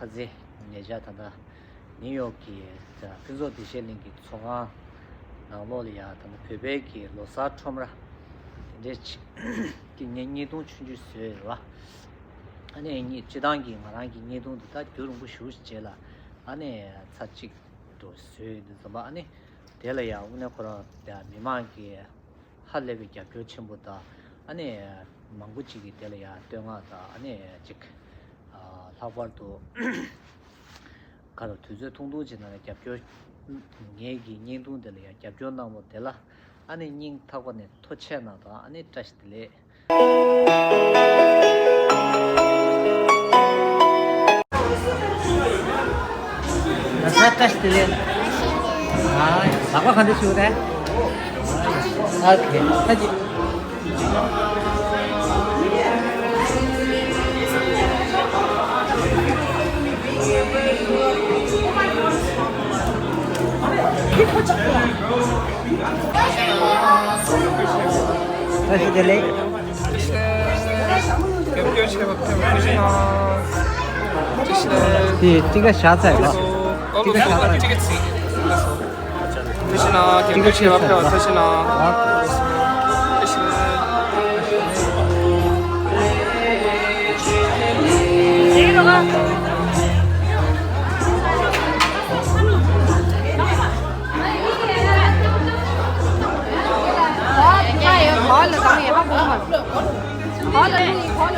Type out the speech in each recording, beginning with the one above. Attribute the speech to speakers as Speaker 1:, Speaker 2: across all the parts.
Speaker 1: 카제 내자다다 뉴욕이 자 그저 디셀링기 총아 나로리아 단 페베기 로사 톰라 이제 기년이동 춘주스와 아니 이 지단기 말한기 니동도 다 그런 거 쉬우지라 아니 사직도 쇠도 봐 아니 될어야 오늘 거라 미만기 할래비 교침보다 아니 망고치기 될어야 되마다 아니 즉 사과도 가로 두제 통도지나 겹겨 얘기 년도들이야 겹겨 나무 될라 아니 닝 타고네 토체나다 아니 다시들이 다시들이 사과 간데 주래 오케이 하지 다시 들래?这个啥菜吧？这个啥菜？这是呢，点个切吧，票，这是呢。这是。这个吗？好了，当然好不好？好了，你好了，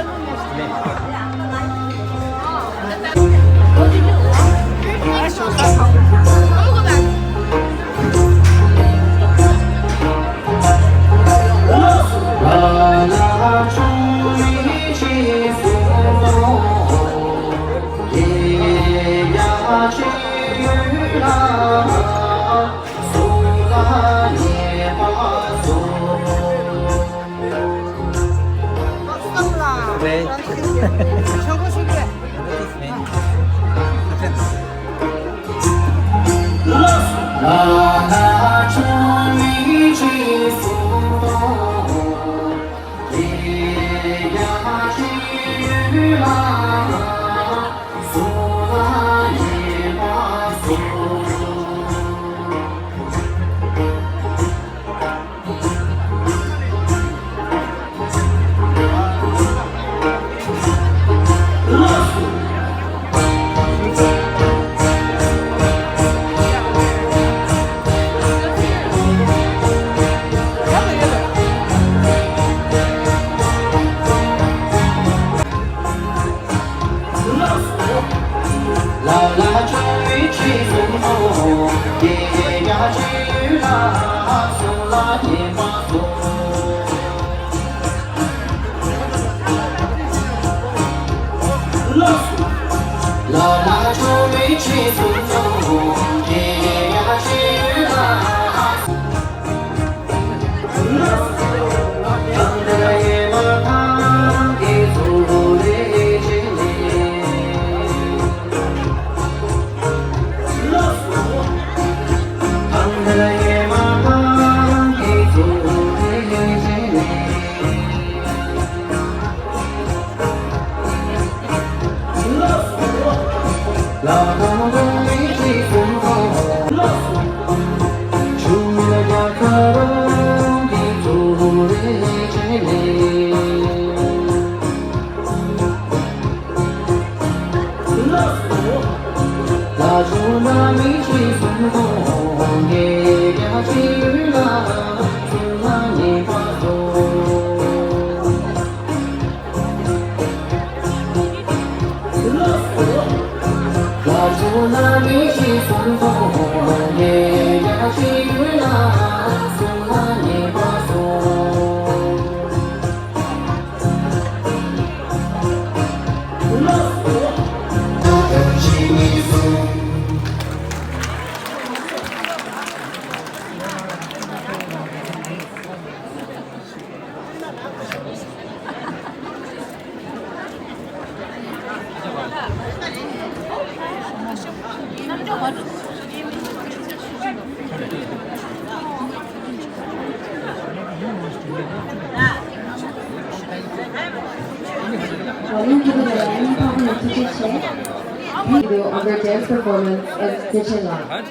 Speaker 2: video of their dance performance in Kitchen Lab.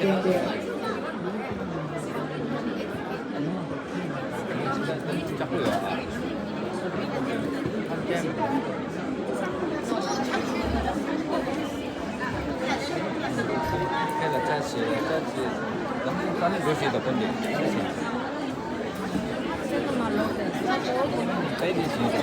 Speaker 2: Thank you.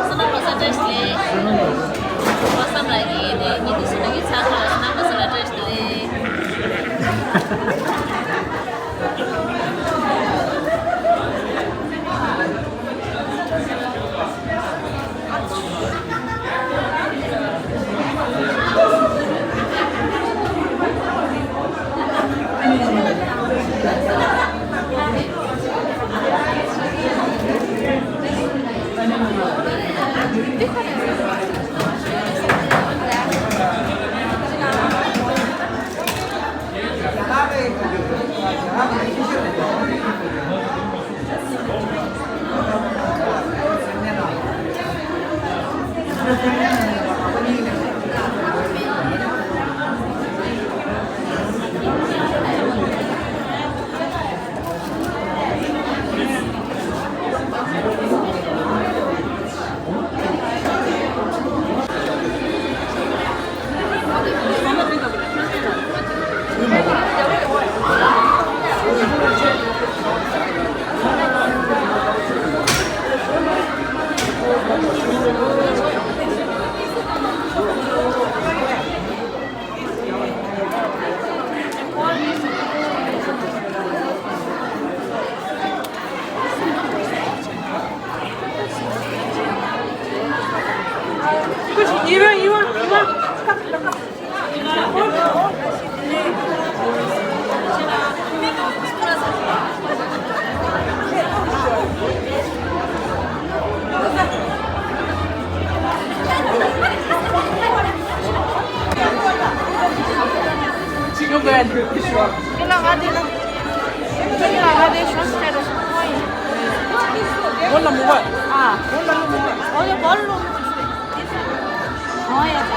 Speaker 3: Senang masa dress le. Pasam lagi ni itu sudah kita senang masa dress le.
Speaker 1: 몰라 뭐가? 아, 몰라 뭐가? 어디 뭘로? 어야 자.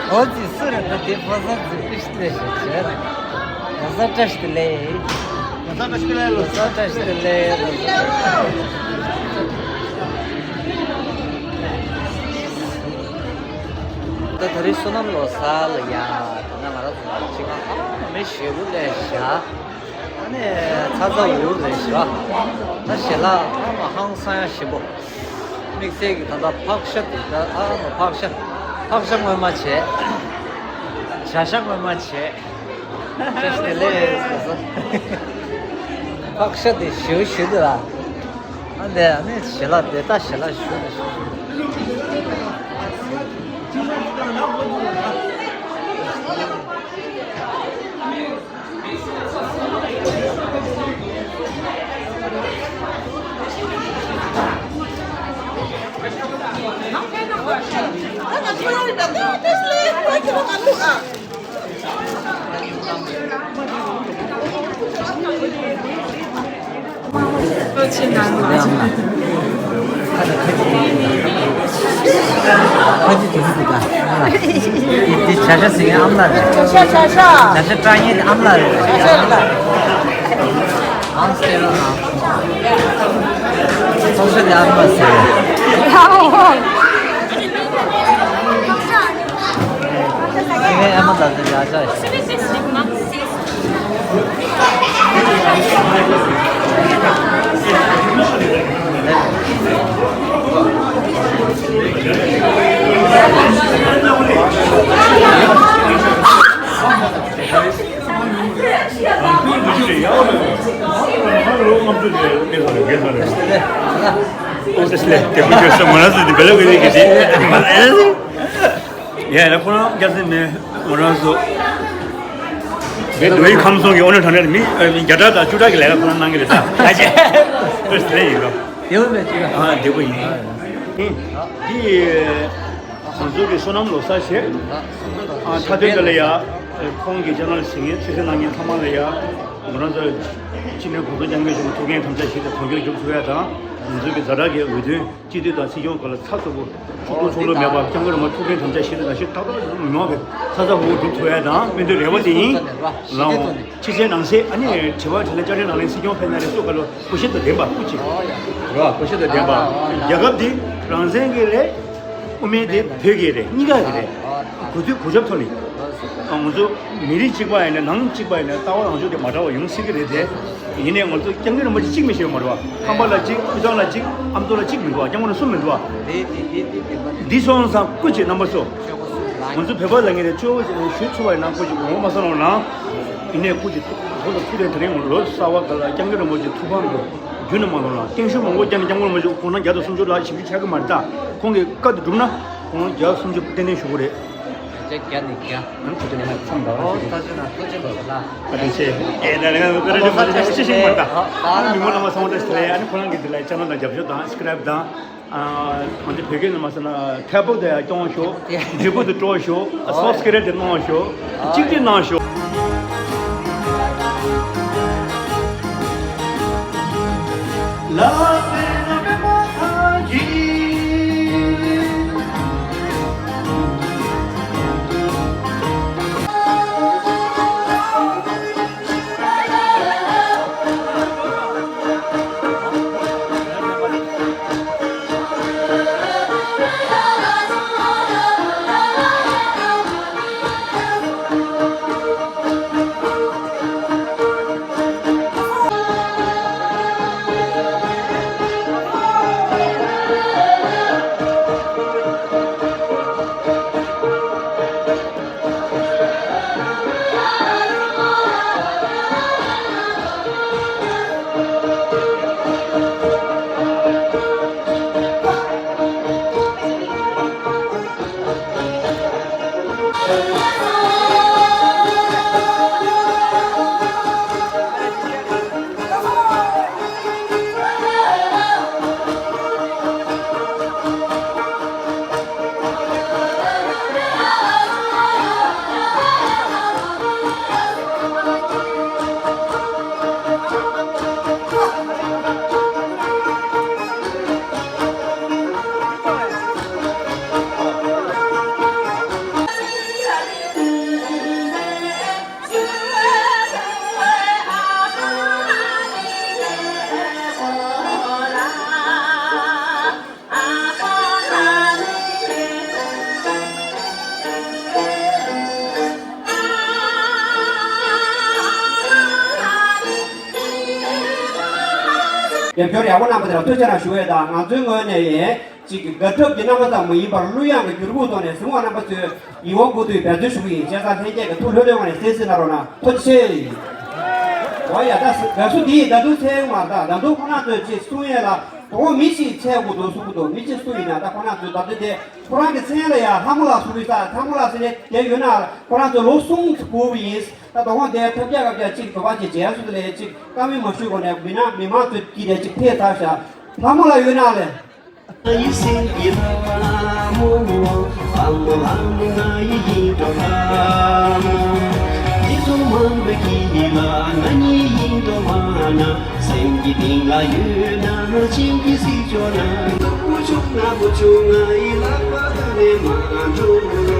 Speaker 4: 어디 쓰러다 대파서 듣기시대 셔. 나사타시래. 나사타시래. 더 트레디셔널로 살야. 나 말하고 지금 메시고래 샤. 아니 찾아오래 샤. 다시라 항상 시보. 믹스기 단다 박샷이다. 아 박샷. 박샷 뭐 맞지? 자샷 뭐 맞지? 저스텔레 박샷이 쉬우쉬더라. 안돼 안돼 실라 대다 실라 쉬우쉬. 어디 됩니까? 이 자셨으니 암나래. 자셨专业 암나래. 암스테로 소셜이 암나래. 이게 암나래 야자.
Speaker 5: Ya, la pone ya se me morazo. 너희 감성이 오늘 저녁에 여자다 주라기 내가 그런 난 게다. 아지. 그래서 이거.
Speaker 4: 배우면 지금.
Speaker 5: 아, 되고 있네. 이 선수기 소남로 사실 아, 다들들이야. 공기 전을 승인 최선하게 삼아내야 먼저 진행 고도장면 좀 도경 탐사시대 도경 좀 줘야다. 저기 저라게 의대 지도다 시경 걸 사서고 조로 매봐 정거를 뭐 도경 탐사시대 다시 따로 좀 명하게 사서고 좀 줘야다. 근데 레버디 라오 지제낭세 아니 제발 잘자리 나는 시경 패널에 쏘걸로 보시도 돼봐 그치? 그래 보시도 돼봐. 야갑디 란생게래 우메데 벽에래 니가 그래. 고접토니 먼저 미리 찍어야네 낭 찍어야네 따와 먼저 말하고 영식을 돼 이내 먼저 경기는 먼저 찍으면 쉬워 말아 한 발라 찍 이장라 찍 암도라 찍는 거야 정말 숨면 좋아 디손사 꾸지 넘어서 먼저 배발랑에 저 슈츠와에 남고지 고마서나 이내 꾸지 저도 투대 드림 로 싸와 갈라 경기는 먼저 투방도 주는 말로나 땡쇼 먹고 장장을 먼저 고는 야도 숨줄라 심지 차가 말다 공개 까도 dum나 공은 야 숨줄 때내 쇼그래
Speaker 4: 제끼니까.
Speaker 5: 그때는 참다.
Speaker 4: 다시나 터지거라.
Speaker 5: 그렇지. 얘들은 그래도 맞아 시신 맞다. 이거는 뭐 상관없어요. 아니 그런 게 들라 있잖아. 나 잡죠. 스크랩다. 아, 먼저 배경은 맞으나 태보다 동쇼, 지부도 조쇼, 소스크랩도 나쇼, 직진 나쇼.
Speaker 6: 별이 하고 나면 또잖아 쉬어야다. 나중에 지금 같은 지나마다 뭐 이발 루양의 결국도네 승화나 버스 이원고도 배주수비 제가 세계가 토르령원에 세스나로나 토치 와야 다수디 나도 세마다 나도 하나도 지 수에라 또 미치 채고도 수고도 미치 수이나 다 하나도 나도데 프랑게 세라야 하물라 수비사 하물라스네 예유나 프랑도 로송 고비스 나도 대 특별하게 지금 가지 제수들의 지금 까미 모시고네 미나 미마도 기대 지 페타샤 하물라 유나래
Speaker 7: 이생 이라모 아무한나 이도하 이소만 베기라 나니 이도하나 생기딩라 유나 징기시조나 부족나 부족나 이라바네 마조로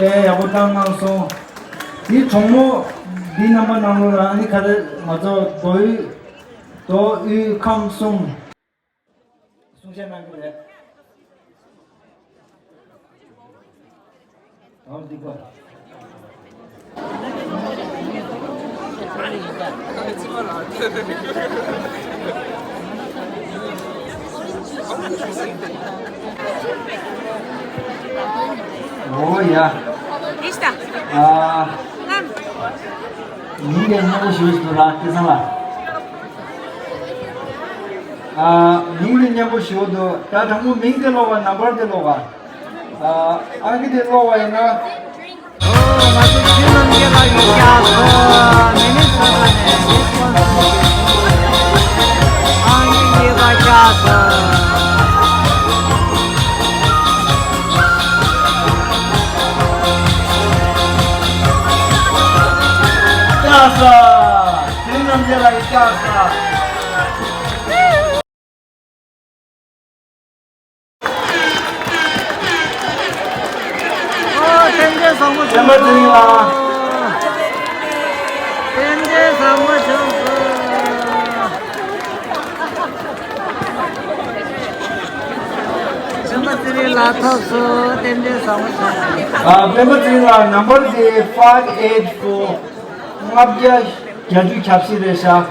Speaker 8: 에 야보당 방송 이 종목 니 남만 나무라 아니 가르 맞아 너이 감송 숭세만 그래 어디가 오야
Speaker 1: Está.
Speaker 8: 아明年하고 싶었더라 계산아明年하고 싶어도 다 정부 민들로 와 나버들로 와 아기 들로 와이나
Speaker 4: 맞아 주는 게가 있어서 미니스터네 아니가 자서
Speaker 8: 짜서 주는 게가 있어서
Speaker 4: 현재 사무
Speaker 8: 정말 드립니다.
Speaker 4: 현재 사무 정말 드릴라 토스 현재 사무
Speaker 8: 멤버들과 넘버 584 ngabja jaju chapsi desa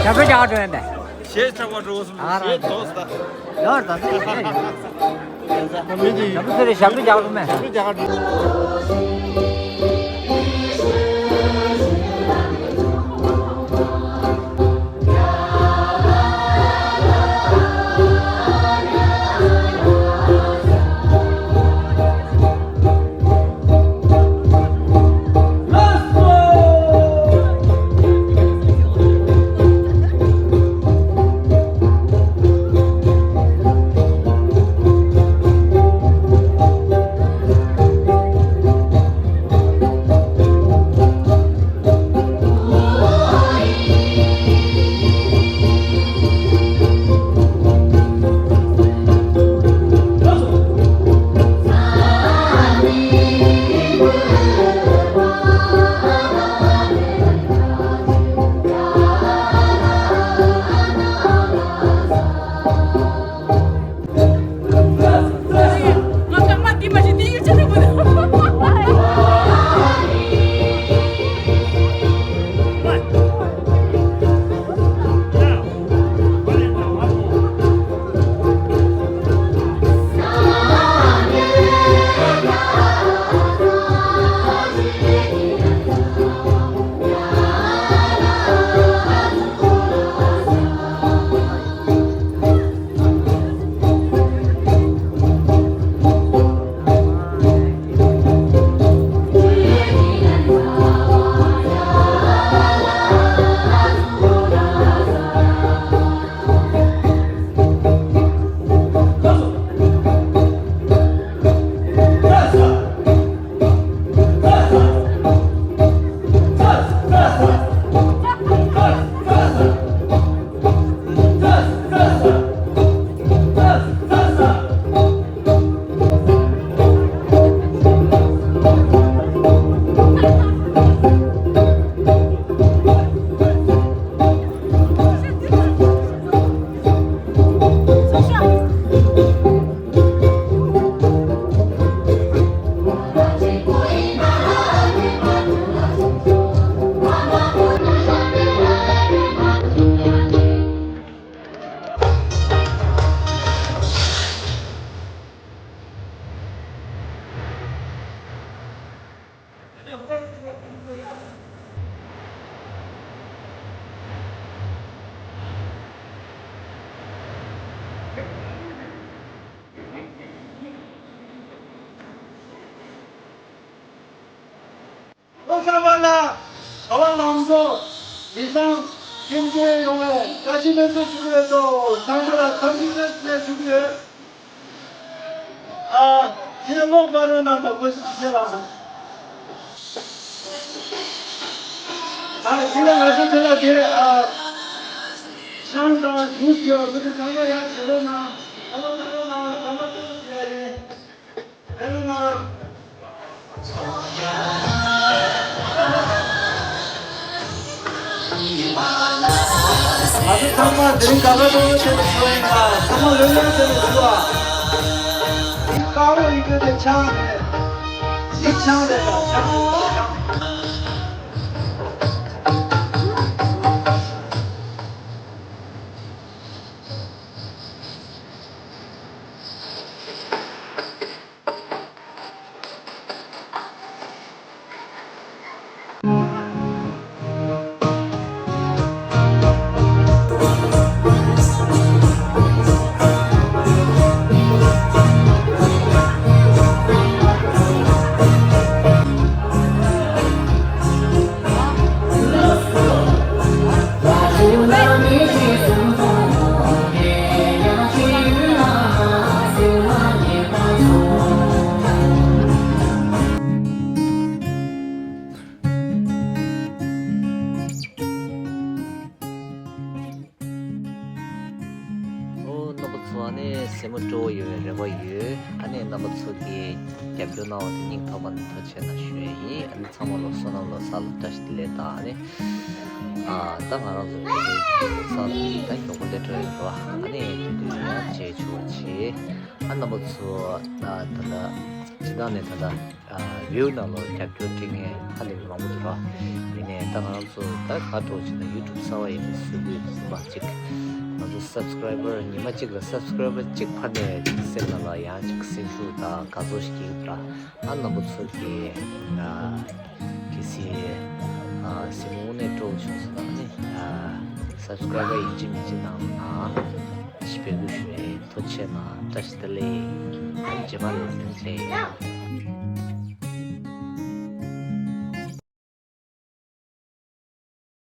Speaker 4: 잡을 잡아주는데
Speaker 9: 셋 잡아주었으면 셋 넣었다.
Speaker 4: 넣었다 잡을 잡으면
Speaker 8: 로사발라 저랑남도 이상 경제용에 가시면서 주변에도 당보다 당신의 주변에 기념록 발언한다고 했습니다. 기념하실 때는 상당 무시어 그렇게 장가야 되나 아주 정말 드림 가가지고 되는 거니까 정말 영향되는 좋아 이 가로 이거 내 창에 이 창에다가
Speaker 4: 안에 세무조 여러분 안에 남부서기 대표나 닝 타만 터치나 쉐이 안 참으로 선으로 살다시들다 안에 당하라서 살이 다 요건데 들어 안에 그냥 제주치 안 남부서 나타나 지난해 다다 뷰나로 대표팅에 하는 마음으로 이네 당하라서 다 가도지나 유튜브 사와에 수비 마치 아주 subscriber 니마 찍어 subscriber 찍판에 셀라라 야 찍센슈다 가조시키라 안나부츠기 기시 시모네 조슈스다네 subscriber 이지미지나 시베구슈에 토체나 다시들레 안지만 세